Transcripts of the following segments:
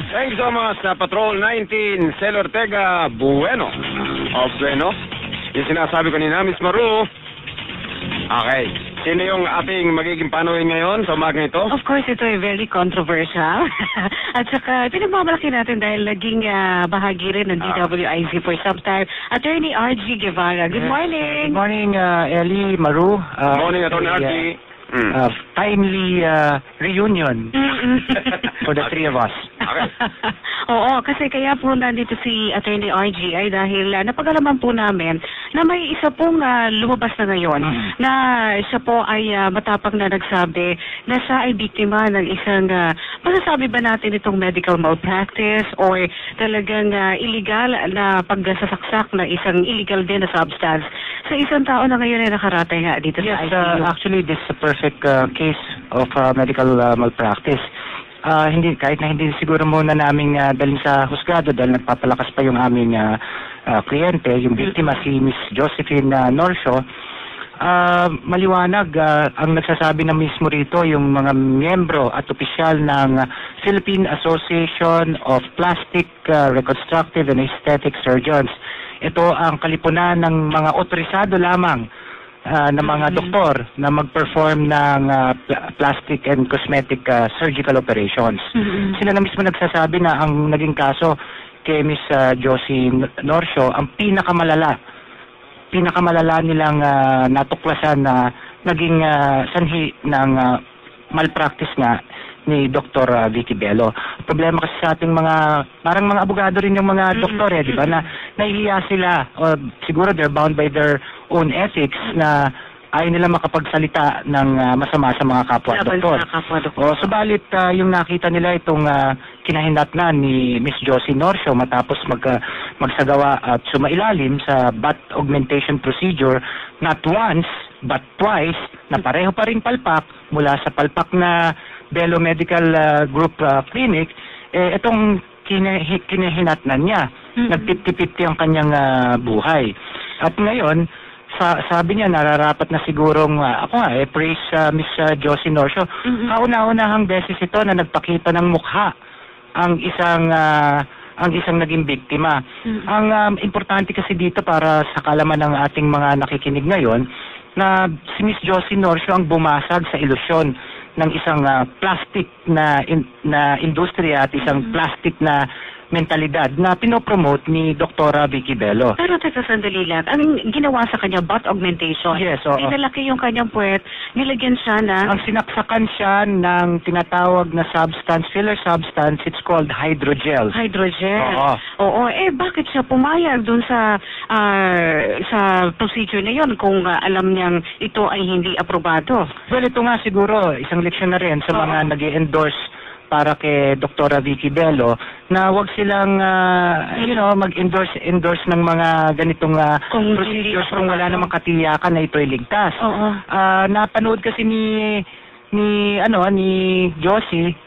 Thanks so much sa Patrol 19, Cel Ortega, Bueno. O Bueno? Yung sinasabi ko ni Miss Maru. Okay. Sino yung ating magiging panuhin ngayon sa umagang ito? Of course, ito ay very controversial. At saka, pinagmamalaki natin dahil naging bahagi rin ng DWIZ for some time. Attorney R.G. Guevara. Good morning. Good morning, Ellie, Maru. Good morning, Attorney R.G. Timely reunion for the three of us. Okay. Oo, kasi kaya po nandito si Attorney RG ay dahil napag-alaman po namin na may isa pong lumabas na ngayon na siya po ay matapang na nagsabi na siya ay biktima ng isang, masasabi ba natin itong medical malpractice or talagang illegal na pagsasaksak na isang illegal din na substance sa isang tao na ngayon ay nakaratay nga dito sa ICU. Actually, this is a perfect case of medical malpractice. Kahit na hindi siguro muna namin dalhin sa husgado dahil nagpapalakas pa yung aming kliyente, yung biktima, si Miss Josephine Norsho. Maliwanag, ang nagsasabi na mismo rito yung mga miyembro at opisyal ng Philippine Association of Plastic, Reconstructive and Aesthetic Surgeons. Ito ang kalipunan ng mga otorisado lamang na mga doktor na mag-perform ng plastic and cosmetic surgical operations. Sila na mismo nagsasabi na ang naging kaso kay Miss Josie Norsho, ang pinakamalala nilang natuklasan na naging sanhi ng malpractice nga ni Dr. Vicky Bello. Problema kasi sa ating parang mga abogado rin yung mga doktor di ba, na nahihiya sila o siguro they're bound by their own ethics na ayaw nila makapagsalita ng masama sa mga kapwa-doktor. Subalit yung nakita nila itong kinahinatnan ni Miss Josie Norsho matapos magsagawa at sumailalim sa butt augmentation procedure not once but twice na pareho pa rin palpak mula sa palpak na Bello Medical Group Clinic, itong kinahinatnan niya. Nag-50-50 ang kanyang buhay. At ngayon, sabi niya, nararapat na sigurong, praise Miss Josie Norsho. Kauna-unahang beses ito na nagpakita ng mukha ang isang naging biktima. Ang importante kasi dito para sa kalaman ng ating mga nakikinig ngayon, na si Miss Josie Norsho ang bumasag sa ilusyon ng isang plastic na industriya at isang plastic na mentalidad na pinopromote ni Dr. Vicky Bello. Pero teka, sandali lang. Ang ginawa sa kanya, butt augmentation. Yes, oo. Pinalaki yung kanyang puwet, nilagyan siya na... Ang sinaksakan siya ng tinatawag na substance, filler substance, it's called hydrogel. Hydrogel? Oo. Bakit siya pumayag dun sa procedure na yun kung alam niyang ito ay hindi aprobado? Well, ito nga siguro, isang leksyon na rin sa mga nag-endorse para kay Dr. Vicky Bello na wag silang mag-endorse ng mga ganitong procedures kung wala namang katiyakan na ito ay ligtas. Napanood kasi ni Josie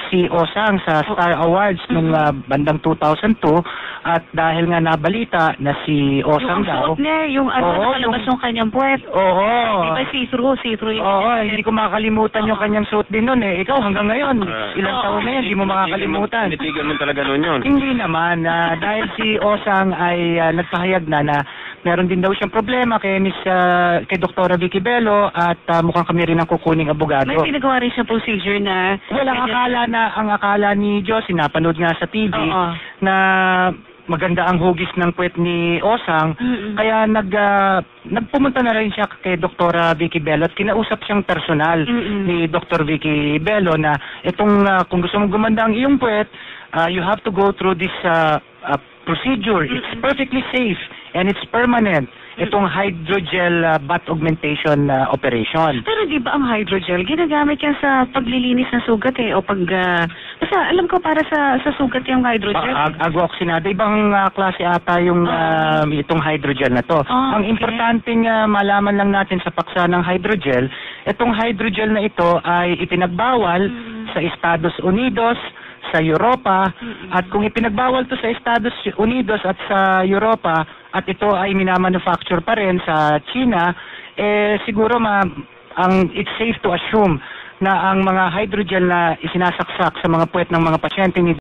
si Osang sa Star Awards nung bandang 2002 at dahil nga nabalita na si Osang daw. Yung nakalabas yung kanyang puwet. Di ba see-through yun? Hindi ko makakalimutan yung kanyang suit din nun eh. Ikaw hanggang ngayon, ilang taon na yan, hindi mo makakalimutan. Tinitigan mo talaga nun yun? Hindi naman. Dahil si Osang ay nagpahayag na meron din daw siyang problema kay Dr. Vicky Bello at mukhang kami rin ang kukuning abogado. May pinagawa rin siya procedure na... ang akala ni Josie, napanood nga sa TV, na maganda ang hugis ng puwet ni Osang, kaya nagpumunta na rin siya kay Dr. Vicky Bello at kinausap siyang personal ni Dr. Vicky Bello na kung gusto mong gumanda ang iyong puwet, you have to go through this procedure. It's perfectly safe and it's permanent. Itong hydrogel butt augmentation operation. Pero di ba ang hydrogel, ginagamit yan sa paglilinis ng sugat o basta alam ko para sa sugat yung hydrogel. Agoxinada, ibang klase ata yung itong hydrogel na to. Ang importanteng malaman lang natin sa paksa ng hydrogel, itong hydrogel na ito ay ipinagbawal sa Estados Unidos, sa Europa, at kung ipinagbawal to sa Estados Unidos at sa Europa, at ito ay minamanufacture pa rin sa China, siguro it's safe to assume na ang mga hydrogel na isinasaksak sa mga puwet ng mga pasyente ni